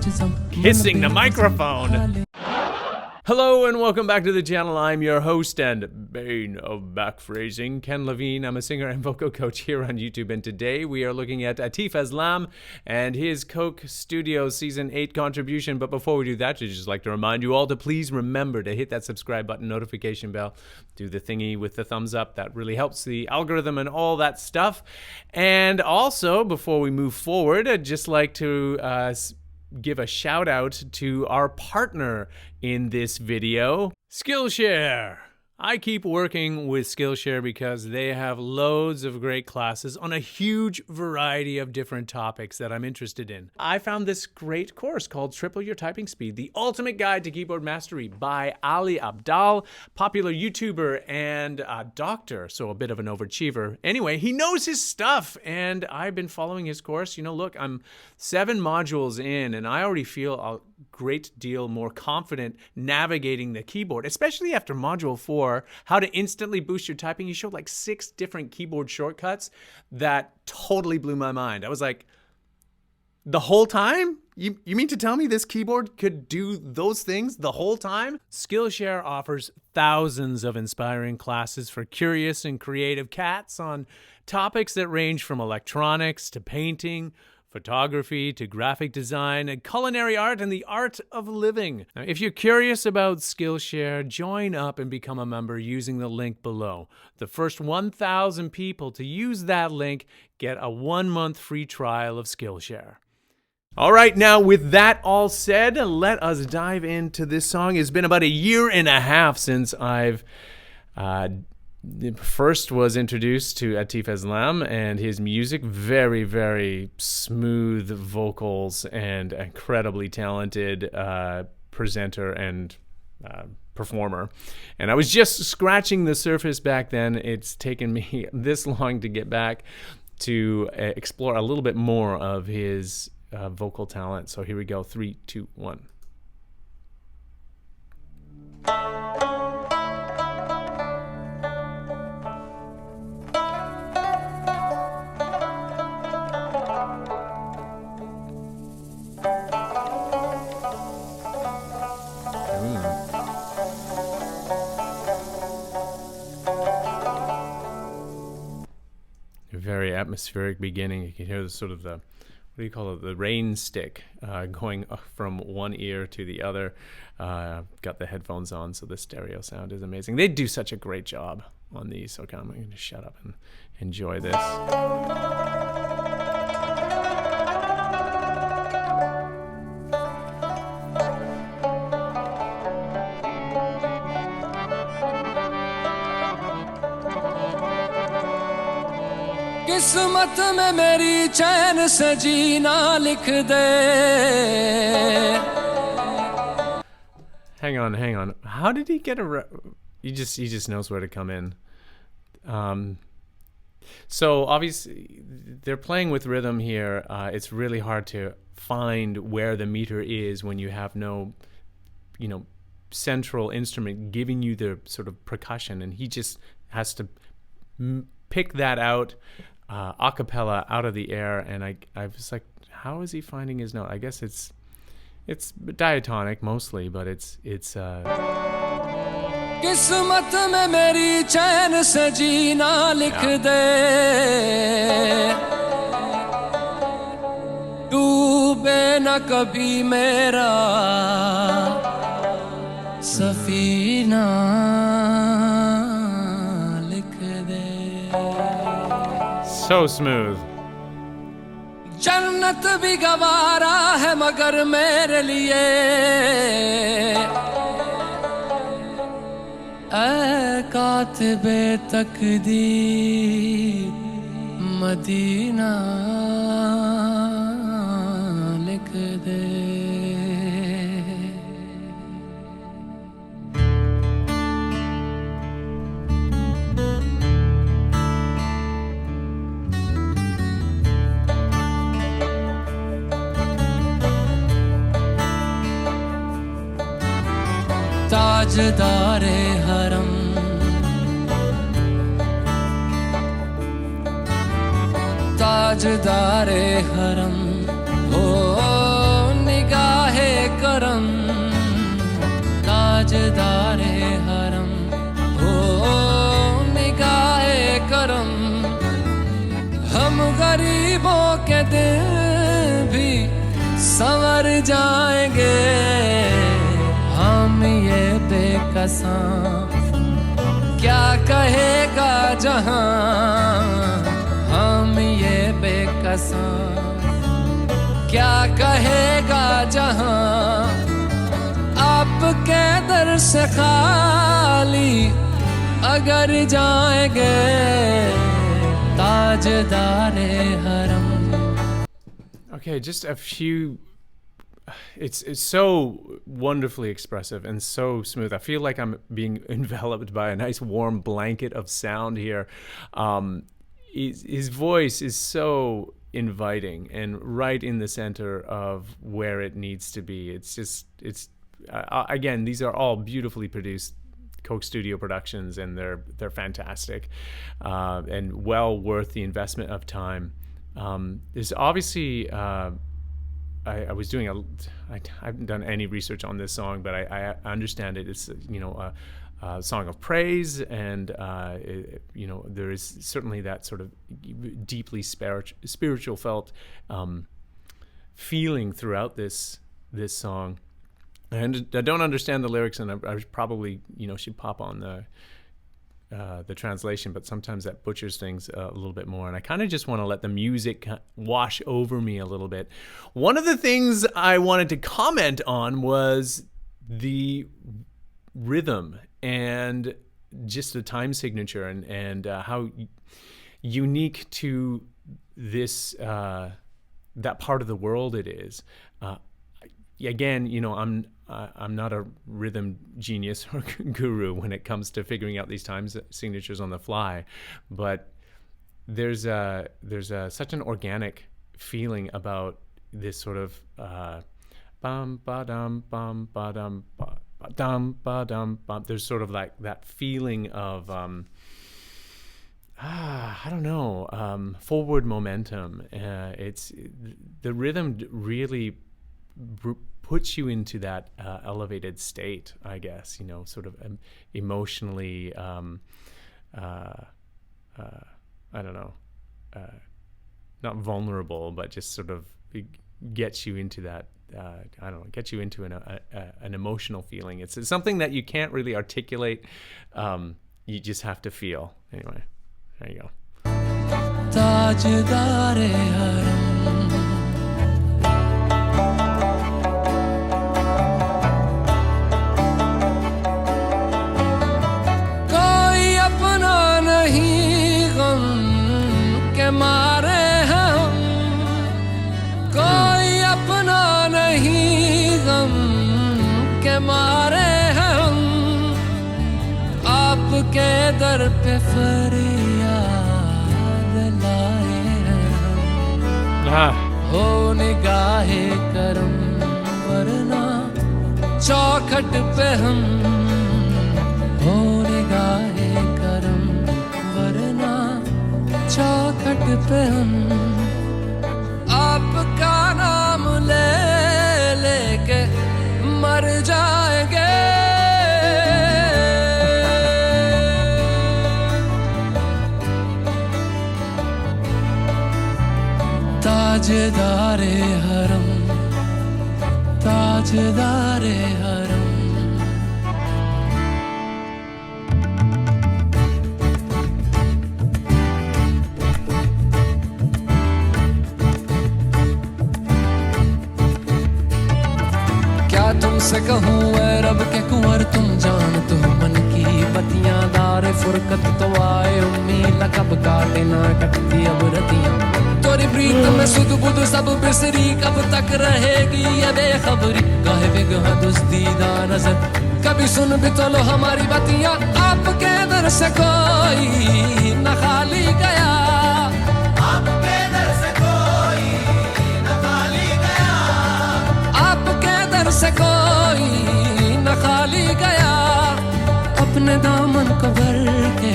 Kissing the microphone. Hello and welcome back to the channel. I'm your host and bane of back phrasing, Ken Levine. I'm a singer and vocal coach here on YouTube, and today we are looking at ATIF ASLAM and his Coke Studios Season 8 contribution. But before we do that, I'd just like to remind you all to please remember to hit that subscribe button, notification bell, do the thingy with the thumbs up. That really helps the algorithm and all that stuff. And also, before we move forward, I'd just like to give a shout out to our partner in this video, Skillshare. I keep working with Skillshare because they have loads of great classes on a huge variety of different topics that I'm interested in. I found this great course called Triple Your Typing Speed, the Ultimate Guide to Keyboard Mastery by Ali Abdal, popular YouTuber and a doctor, so a bit of an overachiever. Anyway, he knows his stuff, and I've been following his course. You know, look, I'm 7 modules in, and I already feel a great deal more confident navigating the keyboard, especially after Module 4, how to instantly boost your typing. He showed like 6 different keyboard shortcuts that totally blew my mind. I was like, the whole time? You mean to tell me this keyboard could do those things the whole time? Skillshare offers thousands of inspiring classes for curious and creative cats on topics that range from electronics to painting, photography to graphic design, and culinary art, and the art of living. Now, if you're curious about Skillshare, join up and become a member using the link below. The first 1,000 people to use that link get a 1-month free trial of Skillshare. All right, now with that all said, let us dive into this song. It's been about 1.5 years since I've first was introduced to ATIF ASLAM and his music. Very, very smooth vocals and incredibly talented presenter and performer. And I was just scratching the surface back then. It's taken me this long to get back to explore a little bit more of his vocal talent. So here we go. 3, 2, 1. Very atmospheric beginning. You can hear the sort of the, what do you call it, the rain stick going from one ear to the other. Got the headphones on, so the stereo sound is amazing. They do such a great job on these. So okay, I'm going to shut up and enjoy this. किस्मत में मेरी चैन से जीना लिख दे. Hang on. How did he get he just knows where to come in. So obviously they're playing with rhythm here. It's really hard to find where the meter is when you have no, central instrument giving you the sort of percussion, and he just has to pick that out a cappella out of the air. And I was like, how is he finding his note? I guess it's diatonic mostly, but it's किस्मत में मेरी चैन से जीना लिख दे. डूबे न कभी मेरा सफीना लिख दे. so smooth. जन्नत भी गवारा है मगर मेरे लिए. ऐ कातिबे तकदीर मदीना लिख दे. ताजदारे हरम ताजदारे हरम हो निगाह ताजदारे हरम हो निगाहे करम हम गरीबों के दिन भी संवर जाएंगे हम ये बेकसां क्या कहेगा जहां हम ये बेकसां क्या कहेगा जहां आपके दर से खाली अगर जाएंगे ताजदारे हरम. Okay, just a few. It's so wonderfully expressive and so smooth. I feel like I'm being enveloped by a nice warm blanket of sound here. His voice is so inviting and right in the center of where it needs to be. It's again, these are all beautifully produced Coke Studio productions, and they're fantastic and well worth the investment of time. There's obviously I was doing I haven't done any research on this song, but I understand it. It's a song of praise, and there is certainly that sort of deeply spiritual felt feeling throughout this song. And I don't understand the lyrics, and I probably should pop on the translation, but sometimes that butchers things a little bit more, and I kind of just want to let the music wash over me a little bit. One of the things I wanted to comment on was the rhythm and just the time signature, and how unique to this that part of the world it is. Again, I'm not a rhythm genius or guru when it comes to figuring out these time signatures on the fly, but there's such an organic feeling about this sort of bum ba dum bum ba dum ba dum ba dum bum. There's sort of like that feeling of I don't know, forward momentum. It's the rhythm really puts you into that elevated state, I guess, sort of emotionally, I don't know, not vulnerable, but just sort of gets you into that, I don't know, gets you into an emotional feeling. It's something that you can't really articulate. You just have to feel. Anyway, there you go. ताजदारे हरम मारे हैं हम कोई अपना नहीं गम के मारे हैं हम आपके दर पे फरियाद लाए हैं हम हो निगाहे करम वरना चौखट पे हम हो निगाहे करम वरना चौखट पे हम आपका नाम ले लेके मर जाएंगे ताजदारे हरम ताजदारे हरम तुमसे कहूँ ऐ रब के कुंवर तुम जानते हो मन की बतियां दारे फुरकत तो आए उम्मीद कब काटे ना कटती अब रतियां तोरी प्रीत में सुध बुध सब बिसरी कब तक रहेगी ये बेखबरी काहे बेगहा दुस्तीदा नजर कभी सुन भी तो लो हमारी बतियां आपके दर से कोई न खाली गया आपके दर से कोई न खाली गया आपके दर से कोई न खाली गया अपने दामन को भर के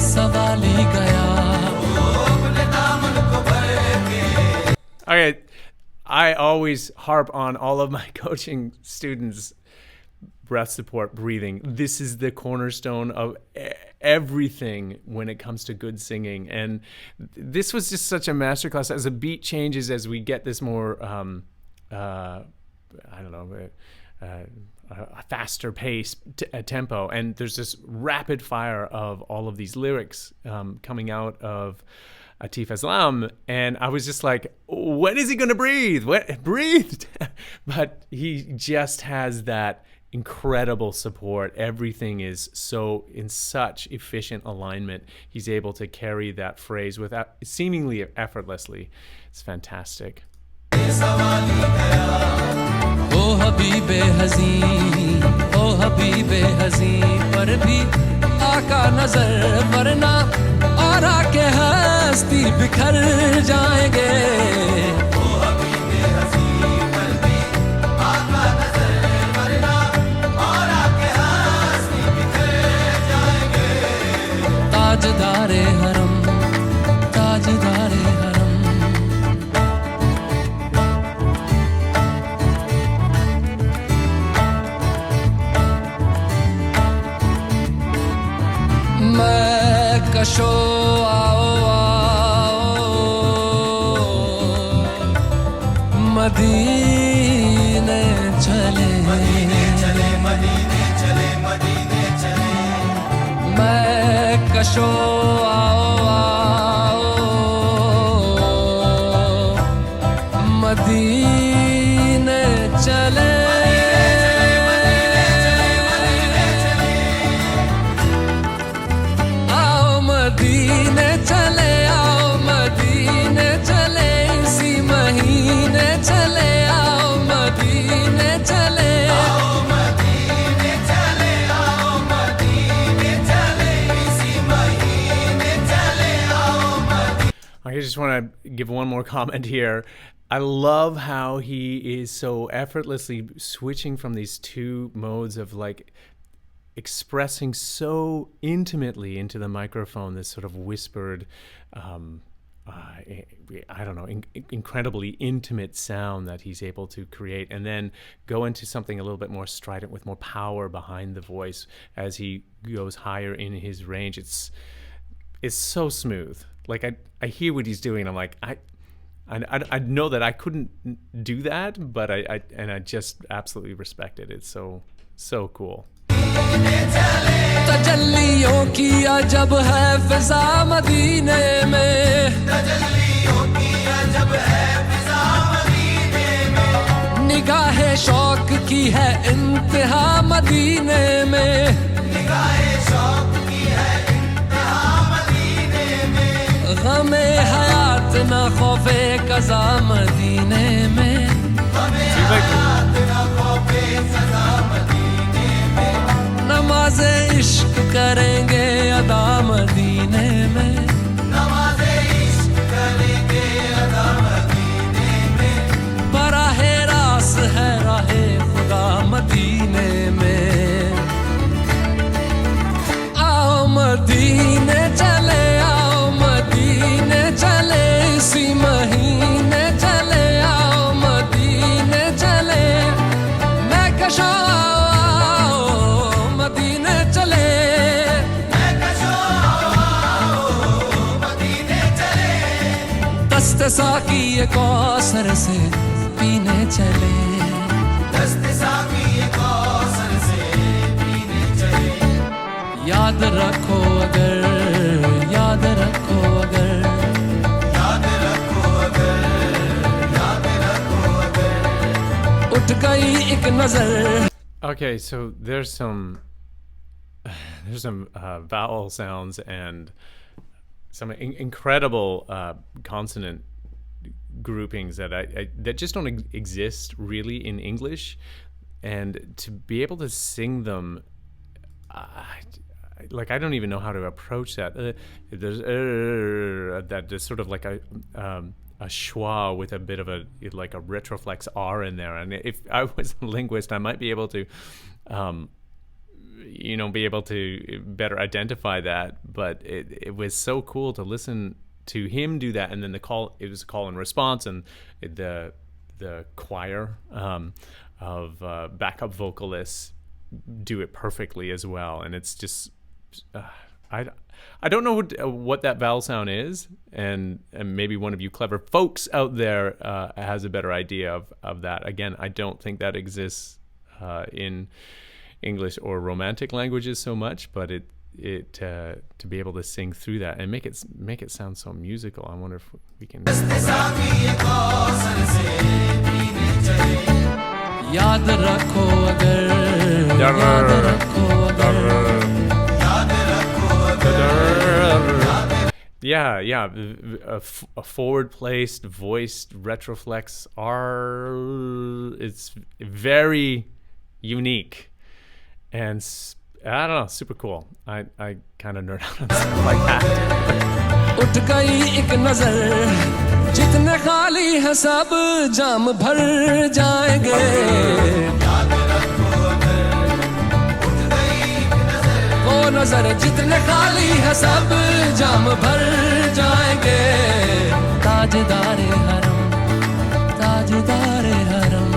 सवाली गया अपने दामन को भर के. Okay, I always harp on all of my coaching students' breath support, breathing. This is the cornerstone of everything when it comes to good singing. And this was just such a masterclass. As the beat changes, as we get this more, a faster pace, tempo, and there's this rapid fire of all of these lyrics coming out of ATIF Aslam, and I was just like, when is he going to breathe? Breathe! But he just has that incredible support. Everything is so in such efficient alignment. He's able to carry that phrase without seemingly effortlessly. It's fantastic. ओ हबीबे हज़ीं ओ हबीबे हज़ीं पर भी आका नजर वरना और आके हस्ती बिखर जाएंगे ओ हबीबे हज़ीं पर भी आका नजर वरना और आके हस्ती बिखर जाएंगे ताजदारे हरम ताजदारे हरम मैं कशो आओ आओ मदीने चले मदीने चले मदीने चले मदीने चले मैं कशो आओ आओ मदीने चले मदीने चले आओ मदीने चले इसी महीने चले आओ मदीने चले आओ मदीने चले आओ मदीने चले इसी महीने चले आओ I just want to give one more comment here. I love how he is so effortlessly switching from these two modes of like expressing so intimately into the microphone, this sort of whispered, incredibly intimate sound that he's able to create, and then go into something a little bit more strident with more power behind the voice as he goes higher in his range. It's so smooth. Like I hear what he's doing. I'm like, I know that I couldn't do that, but I just absolutely respect it. It's so cool. तजल्लियों की अजब है फिजा मदीने में तजल्लियों की अजब है फिजा मदीने में निगाहे शौक की है इंतहा मदीने में निगाहे शौक की है इंतहा मदीने में गमे हयात ना खौफे कज़ा मदीने में गमे हयात ना खौफे कज़ा नमाज़े इश्क करेंगे अदा मदीने में नमाज़े इश्क करेंगे अदा मदीने में बराहे रास है राहे खुदा मदीने में आओ मदीने चले इसी महीने चले आओ मदीने चले मैं कशा दस्ते साकी कौसर से पीने चले दस्ते साकी कौसर से पीने चले याद रखो अगर याद रखो अगर याद रखो अगर याद रखो अगर उठ गई एक नजर. Okay, so there's some vowel sounds and some incredible consonant groupings that that just don't exist really in English, and to be able to sing them, like I don't even know how to approach that. There's that there's sort of like a schwa with a bit of a like a retroflex R in there, and if I was a linguist, I might be able to. Be able to better identify that, but it was so cool to listen to him do that, and then it was a call and response, and the choir of backup vocalists do it perfectly as well. And it's just I don't know what that vowel sound is, and maybe one of you clever folks out there has a better idea of that. Again, I don't think that exists in English or Romantic languages so much, but to be able to sing through that and make it sound so musical. I wonder if we can. याद रखो अगर याद रखो अगर Yeah, a forward-placed, voiced retroflex R. It's very unique, and I don't know, super cool. I kind of nerd out on stuff like that. उठ गई एक नजर जितने खाली है सब जाम भर जाएंगे वो नजर जितने खाली है सब जाम भर जाएंगे ताजदारे हरम ताजदारे हरम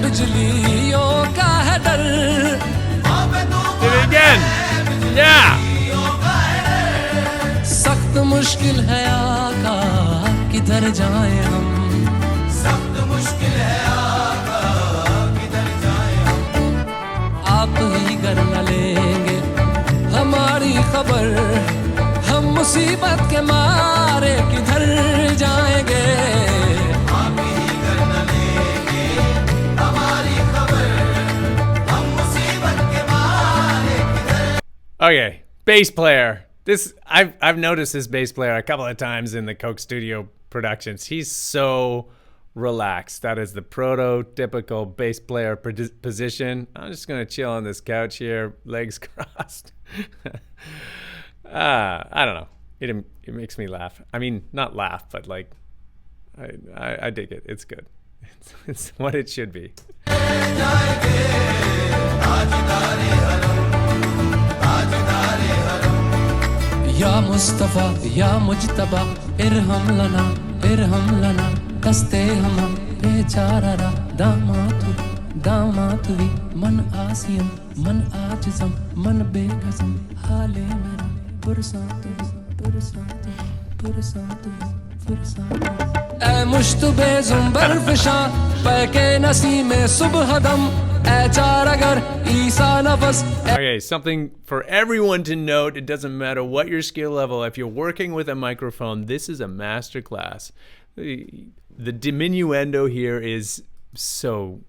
बिजलियों का है डर again. Yeah. सख्त मुश्किल है आका किधर जाएं हम सख्त मुश्किल है आका किधर जाएं हम आप ही कर न लेंगे हमारी खबर हम मुसीबत के मारे किधर जाएंगे Okay, bass player. I've noticed this bass player a couple of times in the Coke Studio productions. He's so relaxed. That is the prototypical bass player position. I'm just gonna chill on this couch here, legs crossed. I don't know. It makes me laugh. I mean, not laugh, but like, I dig it. It's good. It's what it should be. या मुस्तफा या मुजतबा इरहम लना कस्ते हम बेचारा दामातुवी मन आसियम मन आजिज़म मन बेकसम हाले मेरा पुरसातु ऐ मुश्तबे ज़ुंबर फिशा पैके नसीमे सुबह दम Okay, something for everyone to note. It doesn't matter what your skill level. If you're working with a microphone, this is a master class. The diminuendo here is so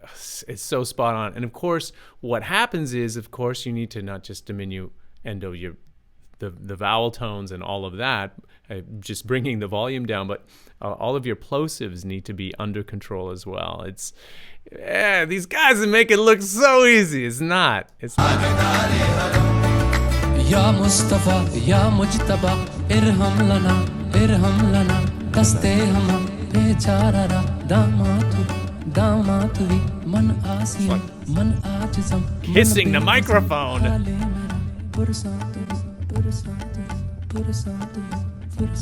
spot on. And of course, what happens is, of course, you need to not just diminuendo the vowel tones and all of that, just bringing the volume down, but all of your plosives need to be under control as well. These guys make it look so easy. It's not. Ya Mustafa, ya Mujtaba, irham lana, kaste hum bechara damatvi man asiyam man ajizam. Kissing the microphone. A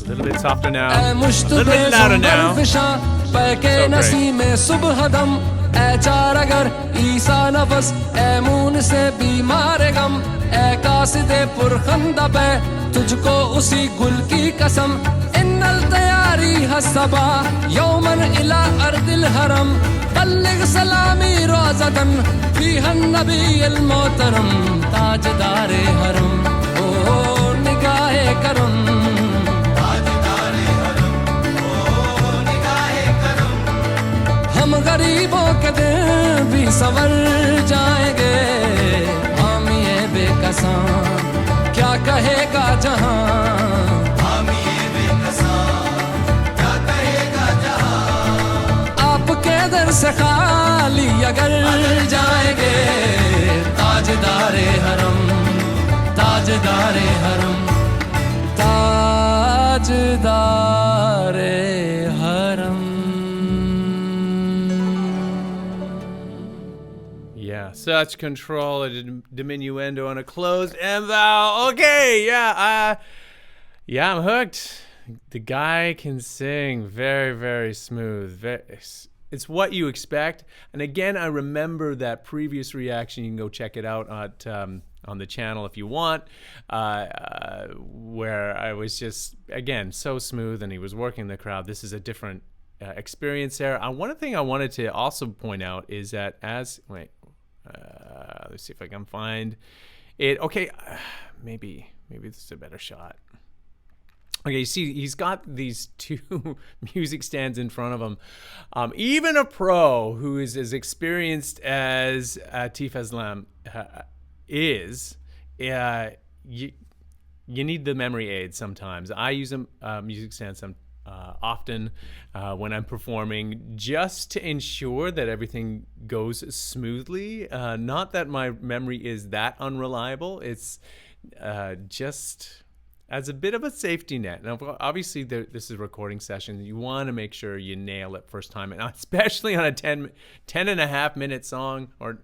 little bit softer now. A little bit louder now. So great. ऐ चार अगर ईसा नफस ऐ moon से बीमार गम ऐ कासिदे पुरखंदा पे तुझको उसी गुल की कसम इन्नल तैयारी हसबा यौमन इला अर्दिल हरम बल्लिग सलामी रोज़तन फीहन नबी अल मोहतरम ताजदारे हरम ओ निगाहे करम गरीबों के दिल भी संवर जाएंगे हम ये बेकसां क्या कहेगा जहां हम ये बेकसां क्या कहेगा जहां आपके दर से खाली अगर जाएंगे ताजदारे हरम ताजदारे हरम such control, a diminuendo, and a closed M vowel. Okay, yeah, I'm hooked. The guy can sing very, very smooth. It's what you expect. And again, I remember that previous reaction. You can go check it out on the channel if you want, where I was just, again, so smooth and he was working the crowd. This is a different experience there. One thing I wanted to also point out is that let's see if I can find it. Okay, maybe this is a better shot. Okay, you see, he's got these two music stands in front of him. Even a pro who is as experienced as ATIF ASLAM is, you need the memory aid sometimes. I use a music stand often when I'm performing, just to ensure that everything goes smoothly. Not that my memory is that unreliable. It's just as a bit of a safety net. Now, obviously, this is a recording session. You want to make sure you nail it first time, and especially on a 10 and a half minute song, or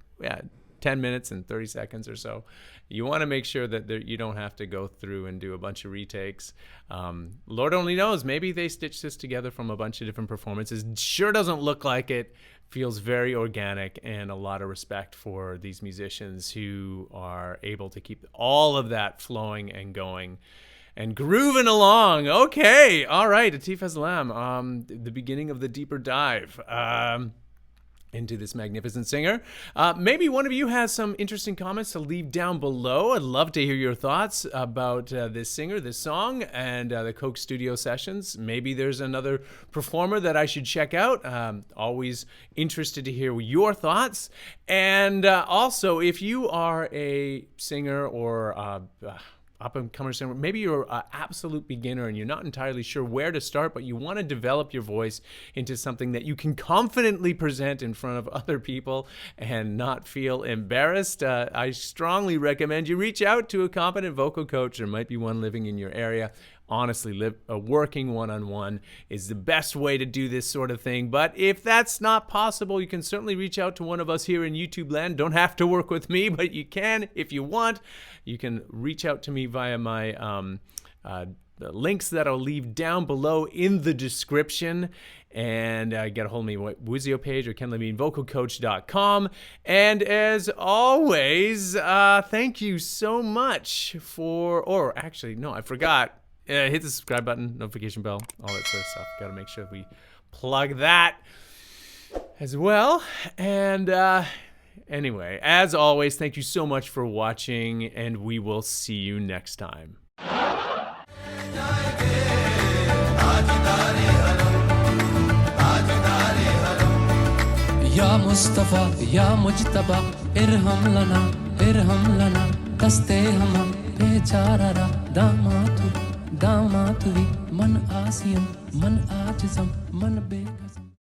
10 minutes and 30 seconds or so. You want to make sure that you don't have to go through and do a bunch of retakes. Lord only knows, maybe they stitched this together from a bunch of different performances. Sure doesn't look like it. Feels very organic, and a lot of respect for these musicians who are able to keep all of that flowing and going and grooving along. Okay, all right, ATIF ASLAM, the beginning of the deeper dive into this magnificent singer. Maybe one of you has some interesting comments to leave down below. I'd love to hear your thoughts about this singer, this song, and the Coke Studio sessions. Maybe there's another performer that I should check out. Always interested to hear your thoughts. And also, if you are a singer or up-and-comer singer, maybe you're an absolute beginner and you're not entirely sure where to start, but you want to develop your voice into something that you can confidently present in front of other people and not feel embarrassed, I strongly recommend you reach out to a competent vocal coach. There might be one living in your area. Honestly, working one-on-one is the best way to do this sort of thing. But if that's not possible, you can certainly reach out to one of us here in YouTube land. Don't have to work with me, but you can if you want. You can reach out to me via my the links that I'll leave down below in the description. And get a hold of me at Wizio page or KenLevineVocalCoach.com. And as always, thank you so much for, I forgot. Hit the subscribe button, notification bell, all that sort of stuff. Got to make sure we plug that as well. And anyway, as always, thank you so much for watching, and we will see you next time. Ya Mustafa, Ya Mujtaba, irham lana, daste hama, becharara, damatu vi, man asiyam, man ajizam, man bekasam.